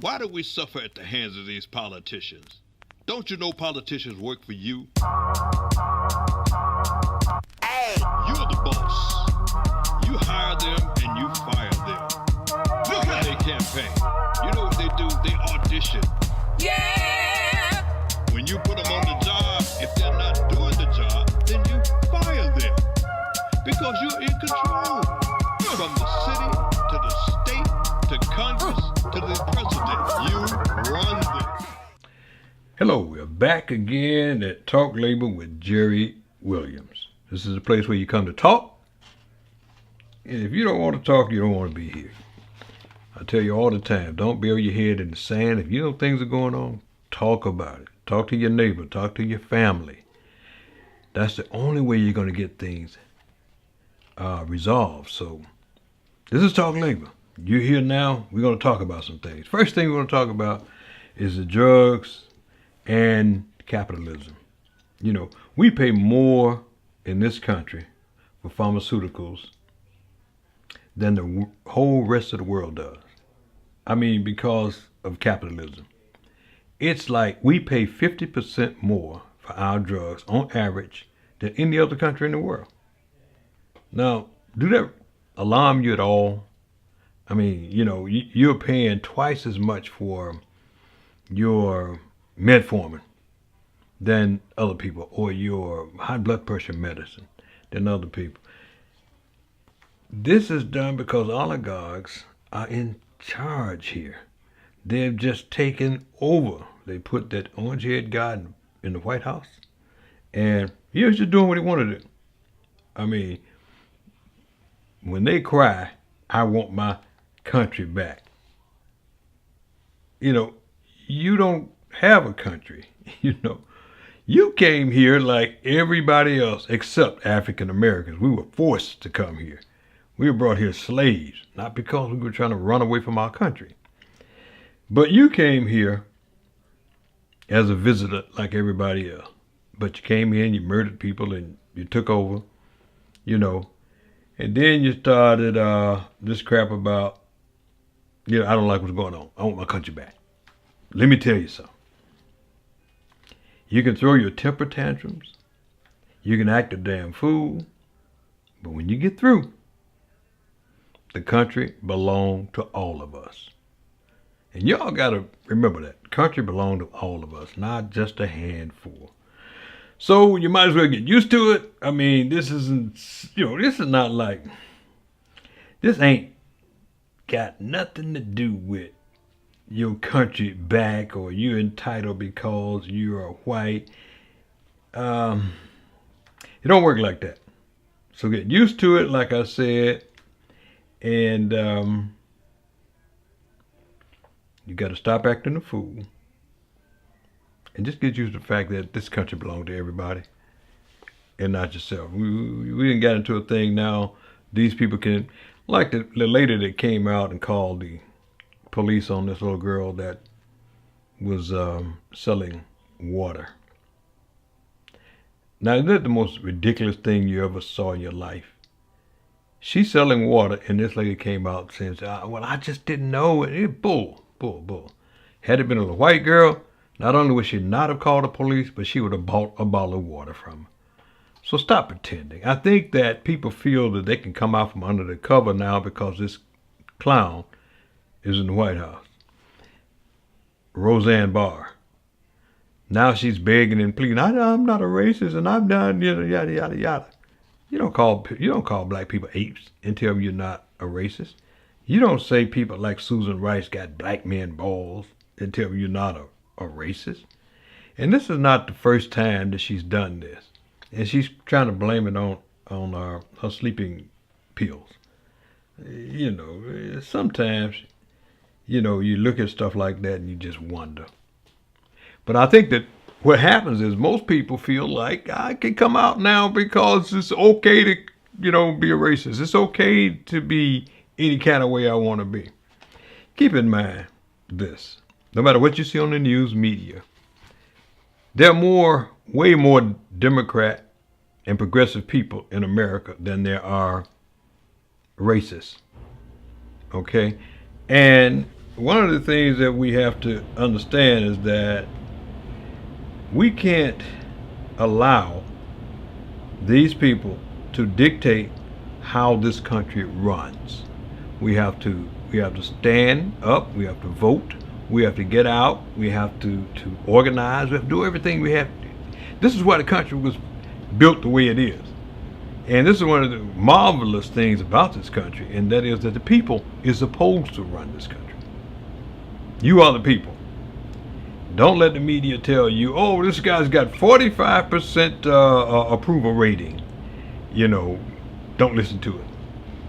Why do we suffer at the hands of these politicians? Don't you know politicians work for you? Hey, You're the boss. You hire them and you fire them. Look at their campaign. You know what they do? They audition. yeah, When you put them on the job, if they're not doing the job, then you fire them. Because you're in control. From the city to the state to Congress to the president. You run this. Hello, we're back again at Talk Labor with Jerry Williams. This is a place where you come to talk. And if you don't want to talk, you don't want to be here. I tell you all the time, don't bury your head in the sand. If you know things are going on, talk about it. Talk to your neighbor, talk to your family. That's the only way you're going to get things resolved. So this is Talk Labor. You're here now. We're going to talk about some things. First thing we're going to talk about is the drugs and capitalism. You know, we pay more in this country for pharmaceuticals than the whole rest of the world does. I mean, because of capitalism. It's like we pay 50% more for our drugs on average than any other country in the world. Now, do that alarm you at all? I mean, you know, you're paying twice as much for your metformin than other people, or your high blood pressure medicine than other people. This is done because oligarchs are in charge here. They've just taken over. They put that orange-haired guy in the White House, and he was just doing what he wanted to do. I mean, when they cry, I want my country back. You know, you don't have a country. You know, you came here like everybody else except African Americans. We were forced to come here. We were brought here slaves, not because we were trying to run away from our country. But you came here as a visitor like everybody else. But you came in, you murdered people, and you took over, you know. And then you started this crap about, you know, I don't like what's going on. I want my country back. Let me tell you something. You can throw your temper tantrums. You can act a damn fool. But when you get through, the country belongs to all of us. And y'all got to remember that. Country belongs to all of us, not just a handful. So you might as well get used to it. I mean, this isn't, you know, this is not like, this ain't got nothing to do with your country back or you're entitled because you're white. It don't work like that. So get used to it, like I said, and you got to stop acting a fool and just get used to the fact that this country belongs to everybody and not yourself. We didn't get into a thing now. These people can, like the lady that came out and called the police on this little girl that was selling water. Now, isn't that the most ridiculous thing you ever saw in your life? She's selling water, and this lady came out saying, well, I just didn't know. It bull. Had it been a white girl, not only would she not have called the police, but she would have bought a bottle of water from her. So stop pretending. I think that people feel that they can come out from under the cover now because this clown is in the White House. Roseanne Barr. Now she's begging and pleading, I'm not a racist and I'm not yada yada yada yada. You don't call black people apes and tell them you're not a racist. You don't say people like Susan Rice got black men balls and tell them you're not a racist. And this is not the first time that she's done this. And she's trying to blame it on her sleeping pills. You know, sometimes, you know, you look at stuff like that and you just wonder. But I think that what happens is most people feel like I can come out now because it's okay to, you know, be a racist. It's okay to be any kind of way I want to be. Keep in mind this. No matter what you see on the news media, there are way more Democrat and progressive people in America than there are racists. Okay? And one of the things that we have to understand is that we can't allow these people to dictate how this country runs. We have to stand up, we have to vote, we have to get out, we have to organize, we have to do everything we have to do. This is why the country was built the way it is. And this is one of the marvelous things about this country, and that is that the people is supposed to run this country. You are the people. Don't let the media tell you, oh, this guy's got 45% approval rating. You know, don't listen to it.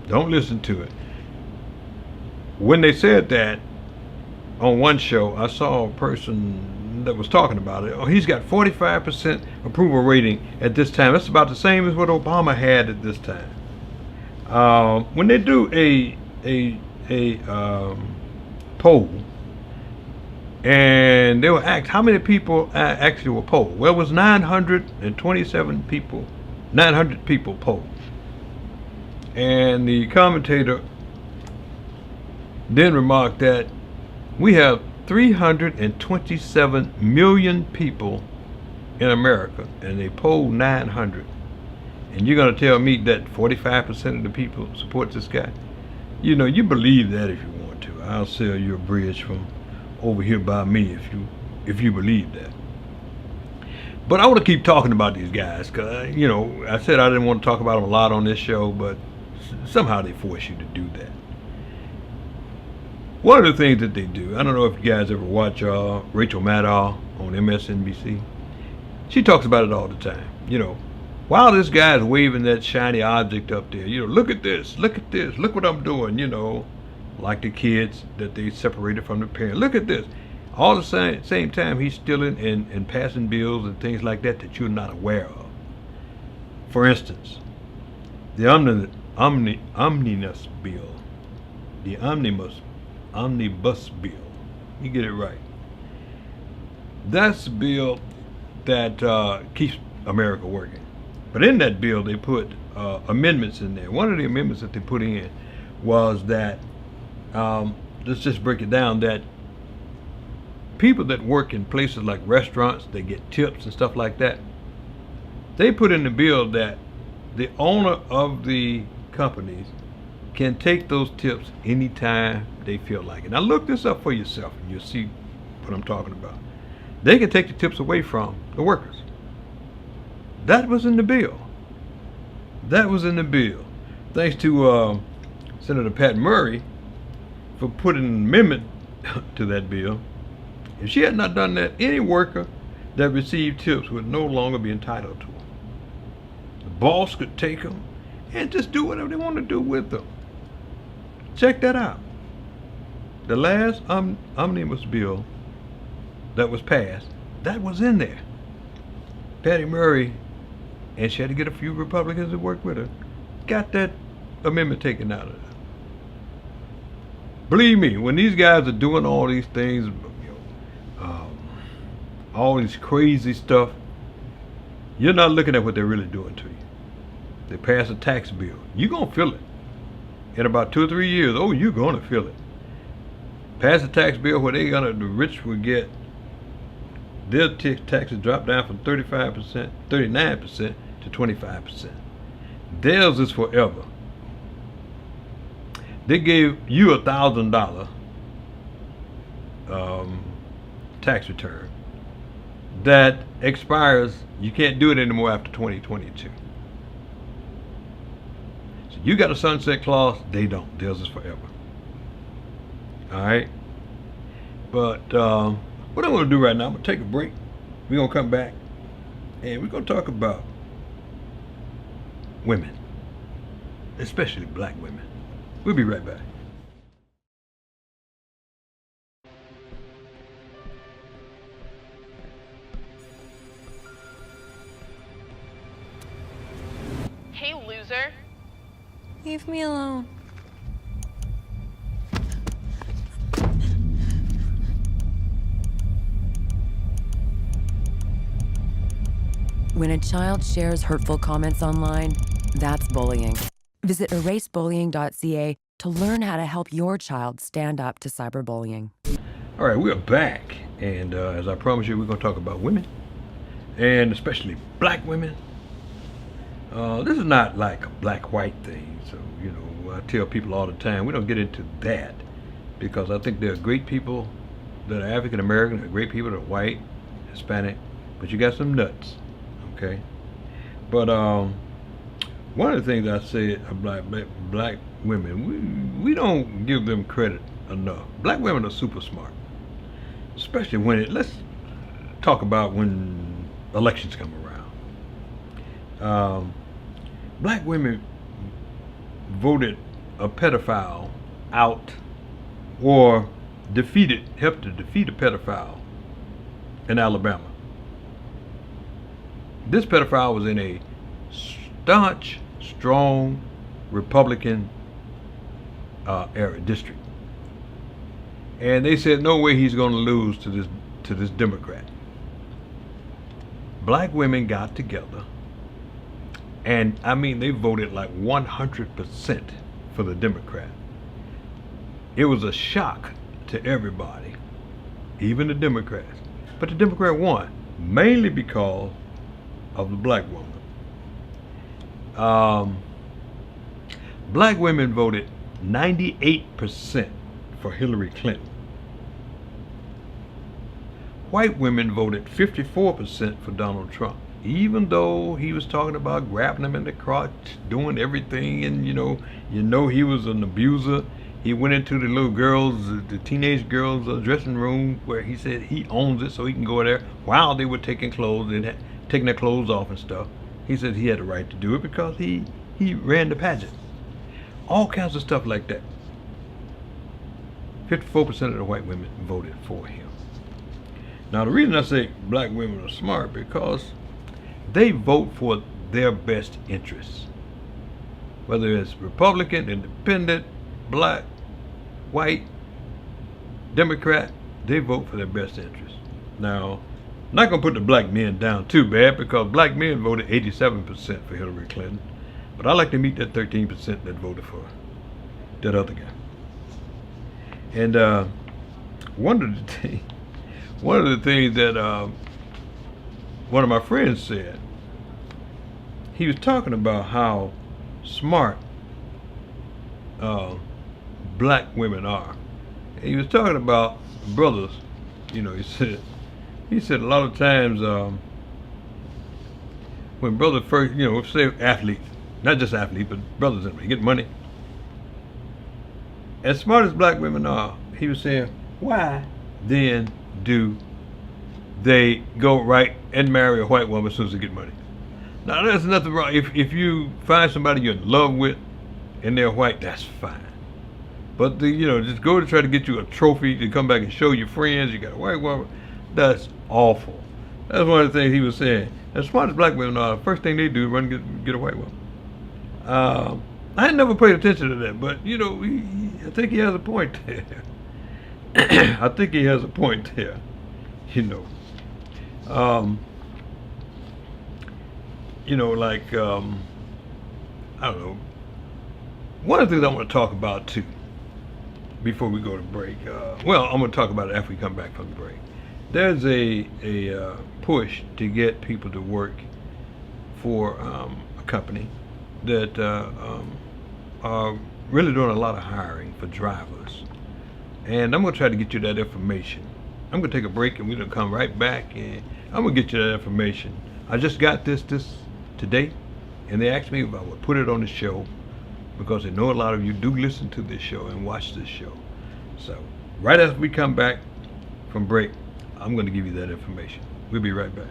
Don't listen to it. When they said that on one show, I saw a person that was talking about it. Oh, he's got 45% approval rating at this time. That's about the same as what Obama had at this time. When they do a poll, and they were asked how many people actually were polled. Well, it was 927 people, 900 people polled. And the commentator then remarked that we have 327 million people in America, and they polled 900. And you're going to tell me that 45% of the people support this guy? You know, you believe that if you want to. I'll sell you a bridge from over here by me if you believe that. But I want to keep talking about these guys because, you know, I said I didn't want to talk about them a lot on this show, but somehow they force you to do that. One of the things that they do, I don't know if you guys ever watch Rachel Maddow on MSNBC. She talks about it all the time. You know, while this guy is waving that shiny object up there, you know, look at this, look what I'm doing, you know, like the kids that they separated from the parents. Look at this. All the same time, he's stealing and passing bills and things like that that you're not aware of. For instance, the omnibus bill, the omnibus bill. You get it right. That's the bill that keeps America working. But in that bill, they put amendments in there. One of the amendments that they put in was that, let's just break it down, that people that work in places like restaurants, they get tips and stuff like that. They put in the bill that the owner of the companies can take those tips anytime they feel like it. Now look this up for yourself and you'll see what I'm talking about. They can take the tips away from the workers. That was in the bill. That was in the bill. Thanks to Senator Pat Murray for putting an amendment to that bill. If she had not done that, any worker that received tips would no longer be entitled to them. The boss could take them and just do whatever they want to do with them. Check that out. The last omnibus bill that was passed, that was in there. Patty Murray, and she had to get a few Republicans to work with her, got that amendment taken out of there. Believe me, when these guys are doing all these things, all this crazy stuff, you're not looking at what they're really doing to you. They pass a tax bill. You're going to feel it. In about 2 or 3 years, oh, you're going to feel it. Pass a tax bill where the rich will get their taxes drop down from 39% to 25%. Theirs is forever. They gave you $1,000 tax return that expires. You can't do it anymore after 2022. So you got a sunset clause. They don't. Theirs is forever. All right. But what I'm going to do right now, I'm going to take a break. We're going to come back and we're going to talk about women, especially black women. We'll be right back. Hey, loser. Leave me alone. When a child shares hurtful comments online, that's bullying. Visit erasebullying.ca to learn how to help your child stand up to cyberbullying. All right, we're back, and as I promised you, we're going to talk about women, and especially black women. This is not like a black-white thing, so, you know, I tell people all the time, we don't get into that, because I think there are great people that are African-American, there are great people that are white, Hispanic, but you got some nuts, okay? But one of the things I say about black women, we don't give them credit enough. Black women are super smart, especially let's talk about when elections come around. Black women voted a pedophile out or helped to defeat a pedophile in Alabama. This pedophile was in a staunch, strong Republican district, and they said no way he's going to lose to this Democrat. Black women got together, and I mean they voted like 100% for the Democrat. It was a shock to everybody, even the Democrats. But the Democrat won, mainly because of the black woman. Black women voted 98% for Hillary Clinton. White women voted 54% for Donald Trump, even though he was talking about grabbing them in the crotch, doing everything, and you know he was an abuser. He went into the little girls, the teenage girls' dressing room where he said he owns it, so he can go there while they were taking clothes and taking their clothes off and stuff. He said he had the right to do it because he ran the pageant. All kinds of stuff like that. 54% of the white women voted for him. Now the reason I say black women are smart because they vote for their best interests. Whether it's Republican, Independent, black, white, Democrat, they vote for their best interests. Now, I'm not going to put the black men down too bad because black men voted 87% for Hillary Clinton. But I like to meet that 13% that voted for that other guy. And one of the things that one of my friends said, he was talking about how smart black women are. And he was talking about brothers. You know, he said a lot of times when brothers first, you know, say athletes, not just athletes, but brothers and get money. As smart as black women are, he was saying, why then do they go right and marry a white woman as soon as they get money? Now there's nothing wrong. If you find somebody you're in love with and they're white, that's fine. But just go to try to get you a trophy to come back and show your friends you got a white woman, that's awful. That's one of the things he was saying. As smart as black women are, the first thing they do is run and get a white woman. I had never paid attention to that, but I think he has a point there. I think he has a point there. I don't know. One of the things I want to talk about too, before we go to break. I'm going to talk about it after we come back from the break. There's a push to get people to work for a company that are really doing a lot of hiring for drivers. And I'm going to try to get you that information. I'm going to take a break and we're going to come right back and I'm going to get you that information. I just got this today, and they asked me if I would put it on the show because they know a lot of you do listen to this show and watch this show. So right after we come back from break, I'm going to give you that information. We'll be right back.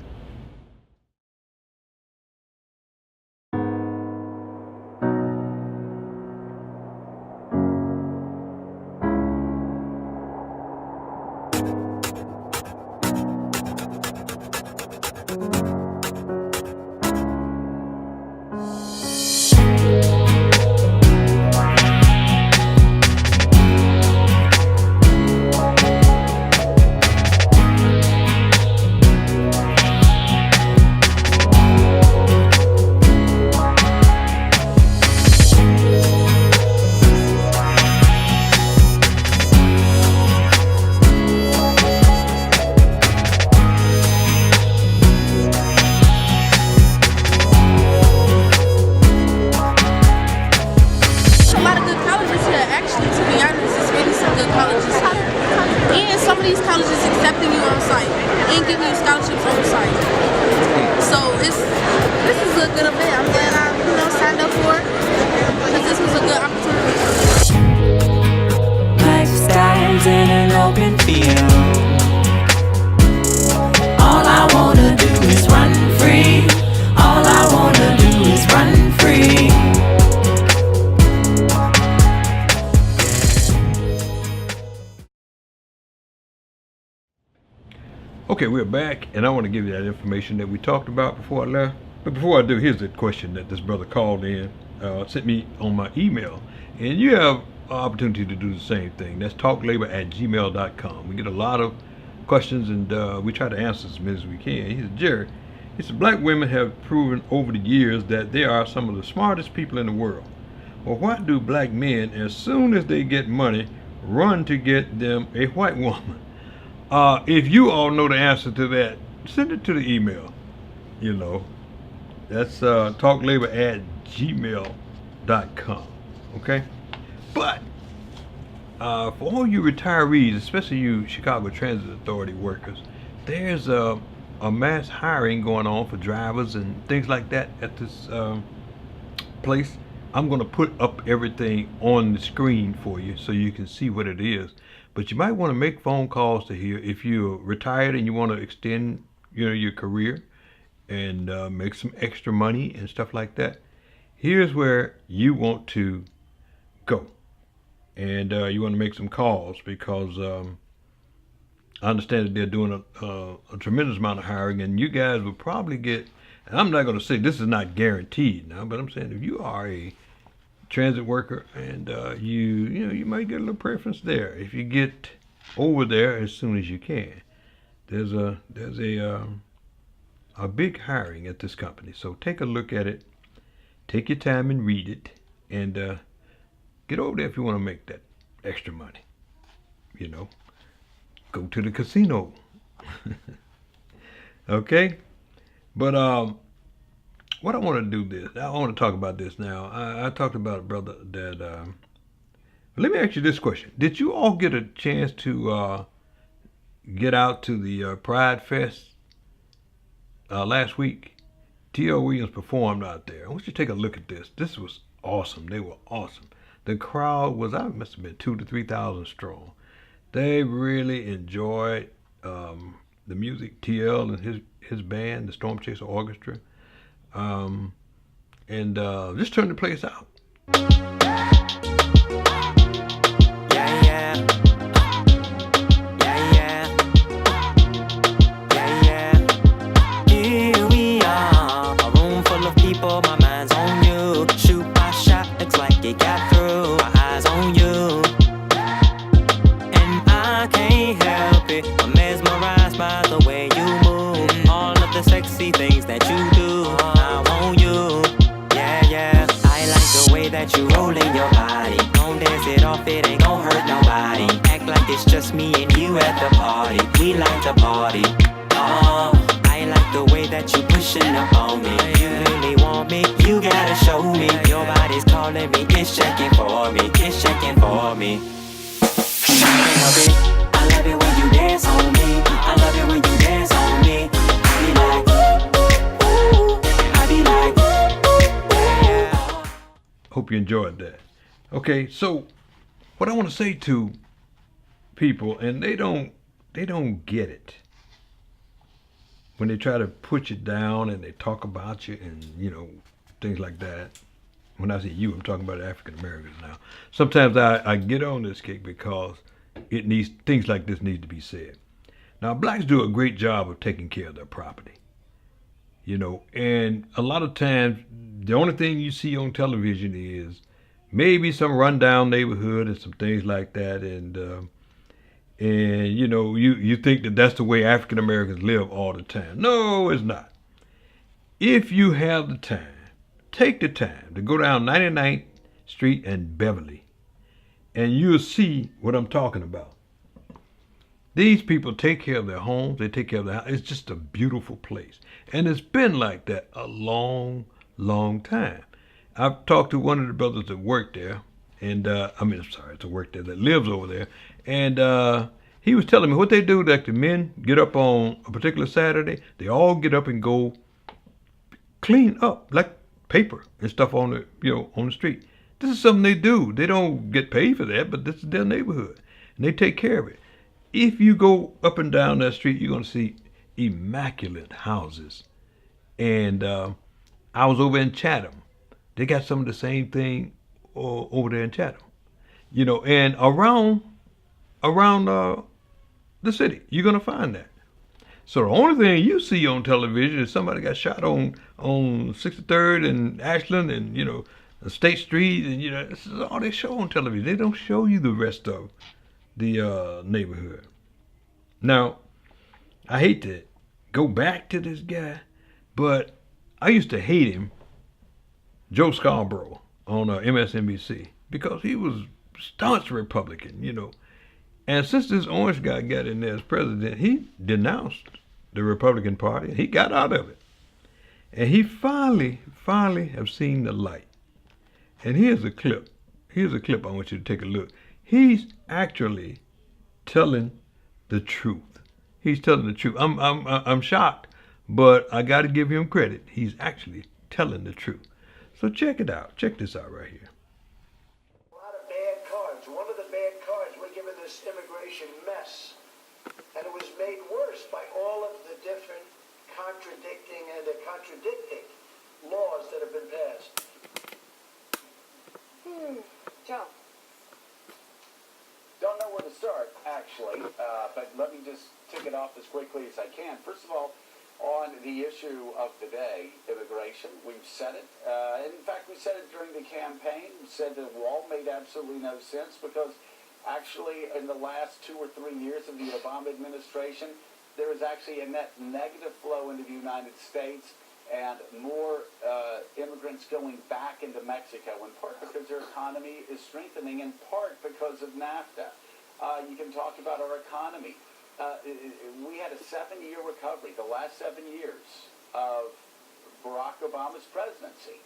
fields in an open field. All I wanna do is run free. All I wanna do is run free. Okay, we're back, and I want to give you that information that we talked about before I left. But before I do, here's the question that this brother called in, sent me on my email. And you have an opportunity to do the same thing. That's talklabor@gmail.com. We get a lot of questions, and we try to answer as many as we can. He said, Jerry, he said, black women have proven over the years that they are some of the smartest people in the world. Well, why do black men, as soon as they get money, run to get them a white woman? If you all know the answer to that, send it to the email. You know, that's talklabor@gmail.com. Okay? But for all you retirees, especially you Chicago Transit Authority workers, there's a mass hiring going on for drivers and things like that at this place. I'm going to put up everything on the screen for you so you can see what it is. But you might want to make phone calls to here if you're retired and you want to extend, your career and make some extra money and stuff like that. Here's where you want to go, and you want to make some calls because I understand that they're doing a tremendous amount of hiring, and you guys will probably get. And I'm not going to say this is not guaranteed now, but I'm saying if you are a transit worker and you might get a little preference there if you get over there as soon as you can. There's a big hiring at this company, so take a look at it, take your time and read it, and get over there if you want to make that extra money. Go to the casino. Okay, but what I want to do this. I want to talk about this now. I talked about a brother that. Let me ask you this question: did you all get a chance to get out to the Pride Fest last week? T.L. Williams performed out there. I want you to take a look at this. This was awesome. They were awesome. The crowd was, I must have been 2,000 to 3,000 strong. They really enjoyed the music. T.L. and his band, the Storm Chaser Orchestra. And just turn the place out. Here we are, a room full of people, my mind's on you. Shoot my shot, looks like it got through. My eyes on you, and I can't help it. I'm mesmerized by the way you move, all of the sexy things that you do. I want you, yeah. I like the way that you roll in your body. Don't dance it off, it ain't gon' hurt nobody. Act like it's just me and you at the party. We like to party. Oh, I like the way that you pushing up on me. You really want me, you gotta show me. Your body's calling me, it's checking for me, it's checking for me. I love it when you dance on me. I love it when you dance on me. I be like, yeah. Hope you enjoyed that. Okay, so what I want to say to people, and they don't get it when they try to put you down and they talk about you and things like that. When I say you, I'm talking about African Americans now. Sometimes I get on this kick because things like this need to be said. Now, blacks do a great job of taking care of their property, and a lot of times the only thing you see on television is maybe some rundown neighborhood and some things like that, and you think that that's the way African Americans live all the time. No, it's not. If you have the time, take the time to go down 99th Street and Beverly, and you'll see what I'm talking about. These people take care of their homes. They take care of their house. It's just a beautiful place. And it's been like that a long, long time. I've talked to one of the brothers that worked there, and that lives over there. And he was telling me what they do, like the men get up on a particular Saturday, they all get up and go clean up, like paper and stuff on the street. This is something they do. They don't get paid for that, but this is their neighborhood. and they take care of it. If you go up and down that street, you're going to see immaculate houses. And I was over in Chatham. They got some of the same thing over there in Chatham. You know, and around the city, you're going to find that. So the only thing you see on television is somebody got shot on 63rd and Ashland and, you know, State Street, and, you know, this is all they show on television. They don't show you the rest of the neighborhood. Now, I hate to go back to this guy, but I used to hate him, Joe Scarborough, on MSNBC, because he was staunch Republican, you know. And since this orange guy got in there as president, he denounced the Republican Party. He got out of it. And he finally have seen the light. And here's a clip. Here's a clip I want you to take a look. He's actually telling the truth. He's telling the truth. I'm shocked, but I got to give him credit. He's actually telling the truth. So check it out. Check this out right here. A lot of bad cards. One of the bad cards, we're given this immigration mess. And it was made worse by all of the different contradicting laws that have been passed. Joe. Don't know where to start, actually, but let me just tick it off as quickly as I can. First of all, on the issue of the day, immigration, we've said it. In fact, we said it during the campaign. We said the wall made absolutely no sense because actually in the last 2 or 3 years of the Obama administration, there is actually a net negative flow into the United States and more immigrants going back into Mexico, in part because their economy is strengthening, in part because of NAFTA. You can talk about our economy. We had a 7-year recovery, the last 7 years of Barack Obama's presidency.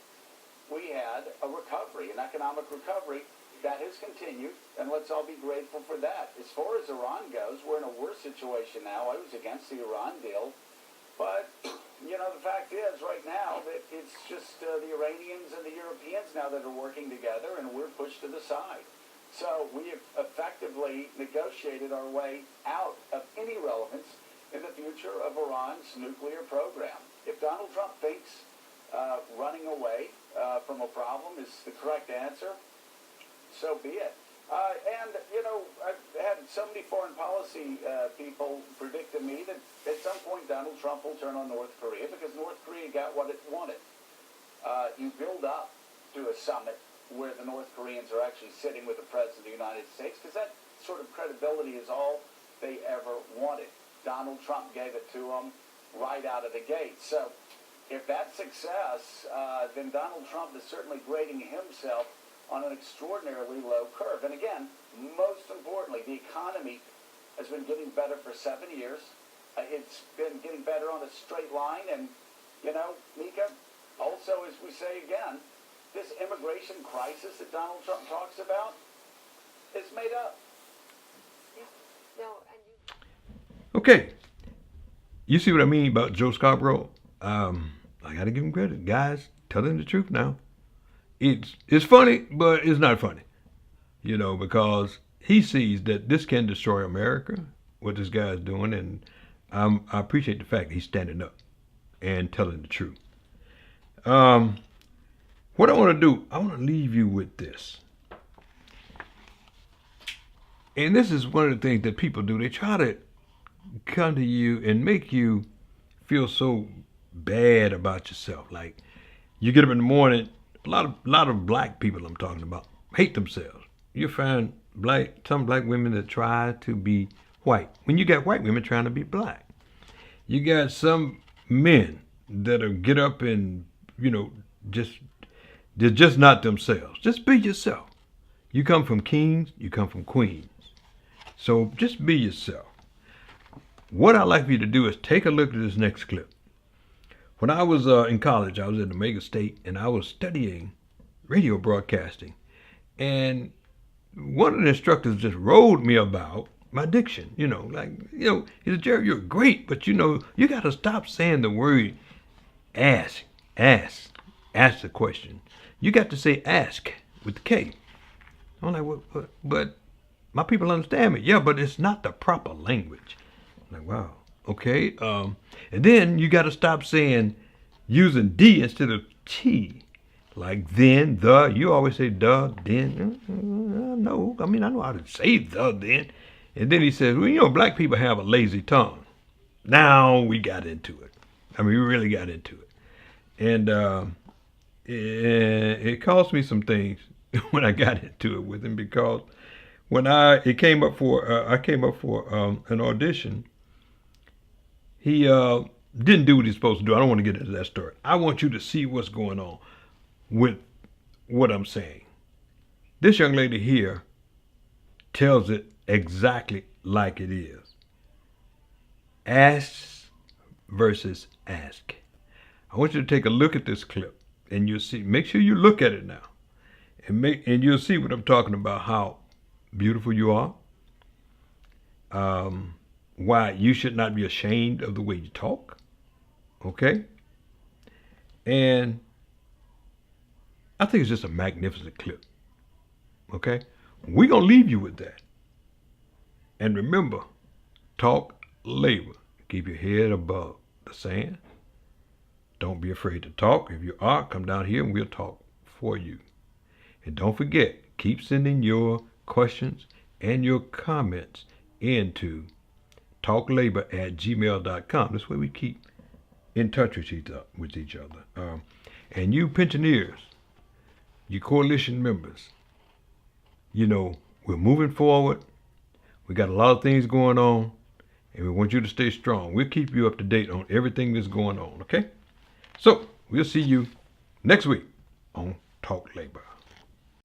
We had a recovery, an economic recovery that has continued, and let's all be grateful for that. As far as Iran goes, we're in a worse situation now. I was against the Iran deal, but, you know, the fact is right now that it's just the Iranians and the Europeans now that are working together, and we're pushed to the side. So we have effectively negotiated our way out of any relevance in the future of Iran's nuclear program. If Donald Trump thinks running away from a problem is the correct answer, so be it. And, you know, I've had so many foreign policy people predict to me that at some point Donald Trump will turn on North Korea because North Korea got what it wanted. You build up to a summit where the North Koreans are actually sitting with the President of the United States because that sort of credibility is all they ever wanted. Donald Trump gave it to them right out of the gate. So if that's success, then Donald Trump is certainly grading himself on an extraordinarily low curve. And again, most importantly, the economy has been getting better for 7 years. It's been getting better on a straight line. And, you know, Mika, also, as we say again, this immigration crisis that Donald Trump talks about is made up. Yeah. No, and you... Okay. You see what I mean about Joe Scarborough? I got to give him credit. Guys, telling the truth now. It's funny, but it's not funny, you know, because he sees that this can destroy America, what this guy is doing, and I appreciate the fact that he's standing up and telling the truth. What I want to do, I want to leave you with this. And this is one of the things that people do. They try to come to you and make you feel so bad about yourself. Like, you get up in the morning, a lot of black people I'm talking about hate themselves. You find some black women that try to be white. When you got white women trying to be black. You got some men that'll get up and, you know, they're just not themselves. Just be yourself. You come from kings, you come from queens. So just be yourself. What I'd like for you to do is take a look at this next clip. When I was in college, I was at Omega State, and I was studying radio broadcasting. And one of the instructors just rolled me about my diction. You know, like, you know, he said, Jerry, you're great, but, you know, you got to stop saying the word ask the question. You got to say ask with the K. I'm like, what? But My people understand me. Yeah, but it's not the proper language. I'm like, wow, okay. And then you got to stop using D instead of T. Like then, the. You always say the, then. No, I mean, I know how to say the, then. And then he says, well, you know, black people have a lazy tongue. Now we got into it. I mean, we really got into it. And it cost me some things when I got into it with him, because when I came up for an audition, he didn't do what he's supposed to do. I don't want to get into that story. I want you to see what's going on with what I'm saying. This young lady here tells it exactly like it is. Ask versus ask. I want you to take a look at this clip, and you'll see. Make sure you look at it now, and you'll see what I'm talking about. How beautiful you are. Why you should not be ashamed of the way you talk. Okay. And I think it's just a magnificent clip. Okay. We're gonna leave you with that. And remember, talk labor. Keep your head above the sand. Don't be afraid to talk. If you are, come down here and we'll talk for you. And don't forget, keep sending your questions and your comments into talklabor@gmail.com. This way we keep in touch with each other. And you pensioners, you coalition members, you know, we're moving forward. We got a lot of things going on, and we want you to stay strong. We'll keep you up to date on everything that's going on, okay? So, we'll see you next week on Talk Labor.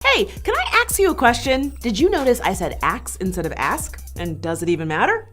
Hey, can I ask you a question? Did you notice I said ax instead of ask? And does it even matter?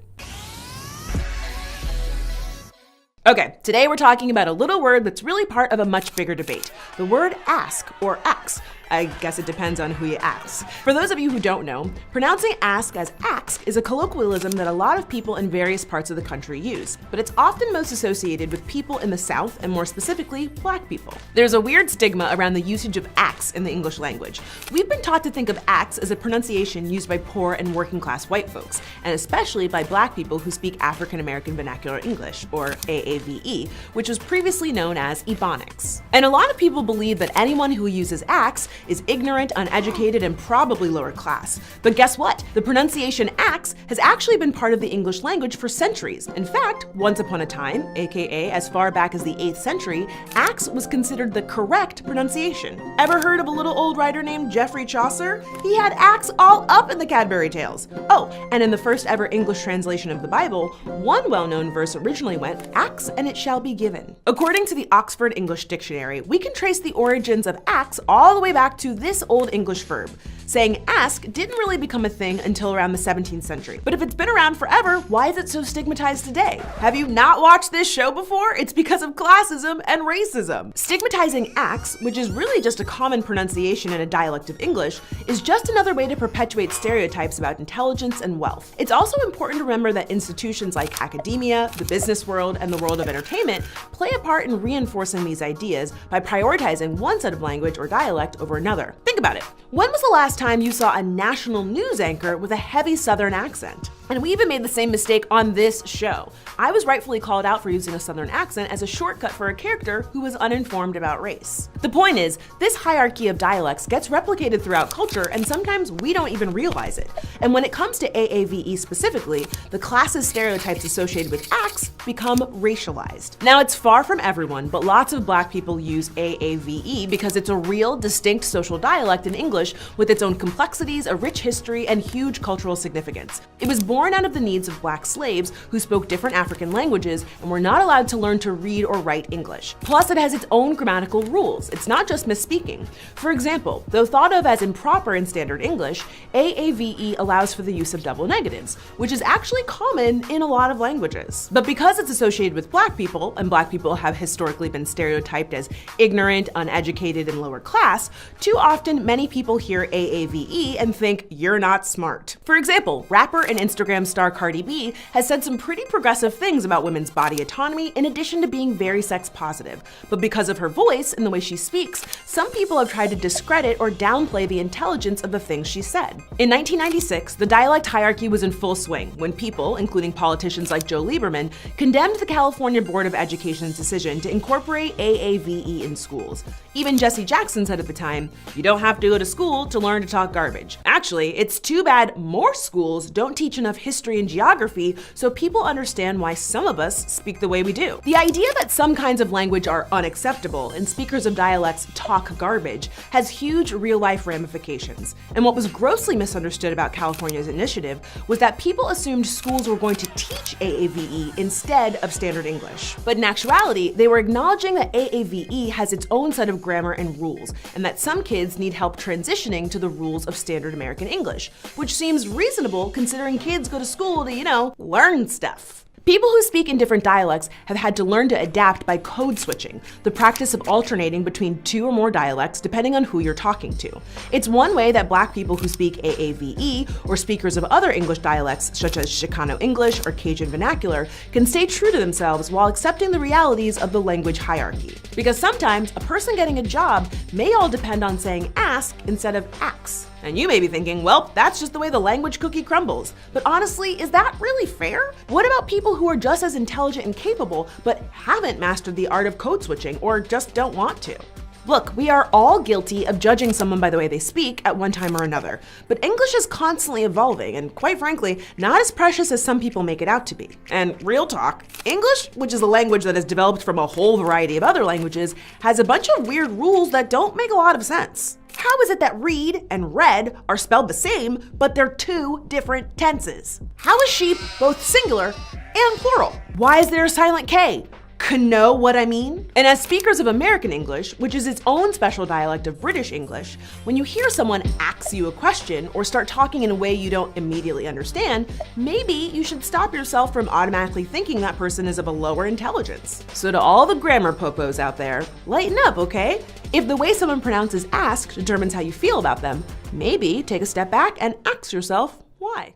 Okay, today we're talking about a little word that's really part of a much bigger debate. The word ask or ax. I guess it depends on who you ask. For those of you who don't know, pronouncing ask as ax is a colloquialism that a lot of people in various parts of the country use, but it's often most associated with people in the South, and more specifically, black people. There's a weird stigma around the usage of ax in the English language. We've been taught to think of ax as a pronunciation used by poor and working class white folks, and especially by black people who speak African American Vernacular English, or AAVE, which was previously known as Ebonics. And a lot of people believe that anyone who uses ax is ignorant, uneducated, and probably lower class. But guess what? The pronunciation ax has actually been part of the English language for centuries. In fact, once upon a time, aka as far back as the 8th century, ax was considered the correct pronunciation. Ever heard of a little old writer named Geoffrey Chaucer? He had ax all up in the Cadbury Tales. Oh, and in the first ever English translation of the Bible, one well-known verse originally went, "Ax and it shall be given." According to the Oxford English Dictionary, we can trace the origins of ax all the way back to this Old English verb. Saying ask didn't really become a thing until around the 17th century. But if it's been around forever, why is it so stigmatized today? Have you not watched this show before? It's because of classism and racism. Stigmatizing ax, which is really just a common pronunciation in a dialect of English, is just another way to perpetuate stereotypes about intelligence and wealth. It's also important to remember that institutions like academia, the business world, and the world of entertainment play a part in reinforcing these ideas by prioritizing one set of language or dialect over another. Think about it. When was the last time you saw a national news anchor with a heavy Southern accent? And we even made the same mistake on this show. I was rightfully called out for using a Southern accent as a shortcut for a character who was uninformed about race. The point is, this hierarchy of dialects gets replicated throughout culture, and sometimes we don't even realize it. And when it comes to AAVE specifically, the classist stereotypes associated with ax become racialized. Now, it's far from everyone, but lots of black people use AAVE because it's a real, distinct social dialect in English with its own complexities, a rich history, and huge cultural significance. It was born out of the needs of black slaves who spoke different African languages and were not allowed to learn to read or write English. Plus, it has its own grammatical rules. It's not just misspeaking. For example, though thought of as improper in standard English, AAVE allows for the use of double negatives, which is actually common in a lot of languages. But because it's associated with black people, and black people have historically been stereotyped as ignorant, uneducated, and lower class, too often many people hear AAVE and think you're not smart. For example, rapper and Instagram Instagram star Cardi B has said some pretty progressive things about women's body autonomy in addition to being very sex positive. But because of her voice and the way she speaks, some people have tried to discredit or downplay the intelligence of the things she said. In 1996, the dialect hierarchy was in full swing when people, including politicians like Joe Lieberman, condemned the California Board of Education's decision to incorporate AAVE in schools. Even Jesse Jackson said at the time, "You don't have to go to school to learn to talk garbage." Actually, it's too bad more schools don't teach enough history and geography so people understand why some of us speak the way we do. The idea that some kinds of language are unacceptable and speakers of dialects talk garbage has huge real-life ramifications. And what was grossly misunderstood about California's initiative was that people assumed schools were going to teach AAVE instead of standard English. But in actuality, they were acknowledging that AAVE has its own set of grammar and rules, and that some kids need help transitioning to the rules of standard American English, which seems reasonable considering kids go to school to, learn stuff. People who speak in different dialects have had to learn to adapt by code switching, the practice of alternating between two or more dialects depending on who you're talking to. It's one way that Black people who speak AAVE or speakers of other English dialects such as Chicano English or Cajun vernacular can stay true to themselves while accepting the realities of the language hierarchy. Because sometimes a person getting a job may all depend on saying ask instead of ax. And you may be thinking, well, that's just the way the language cookie crumbles. But honestly, is that really fair? What about people who are just as intelligent and capable, but haven't mastered the art of code switching or just don't want to? Look, we are all guilty of judging someone by the way they speak at one time or another, but English is constantly evolving and, quite frankly, not as precious as some people make it out to be. And real talk, English, which is a language that is developed from a whole variety of other languages, has a bunch of weird rules that don't make a lot of sense. How is it that read and read are spelled the same, but they're two different tenses? How is sheep both singular and plural? Why is there a silent K? Know what I mean? And as speakers of American English, which is its own special dialect of British English, when you hear someone ask you a question or start talking in a way you don't immediately understand, maybe you should stop yourself from automatically thinking that person is of a lower intelligence. So to all the grammar popos out there, lighten up, okay? If the way someone pronounces ask determines how you feel about them, maybe take a step back and ask yourself why.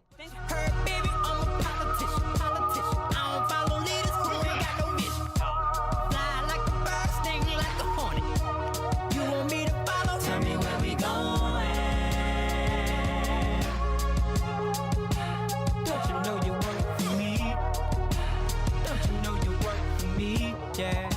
Yeah.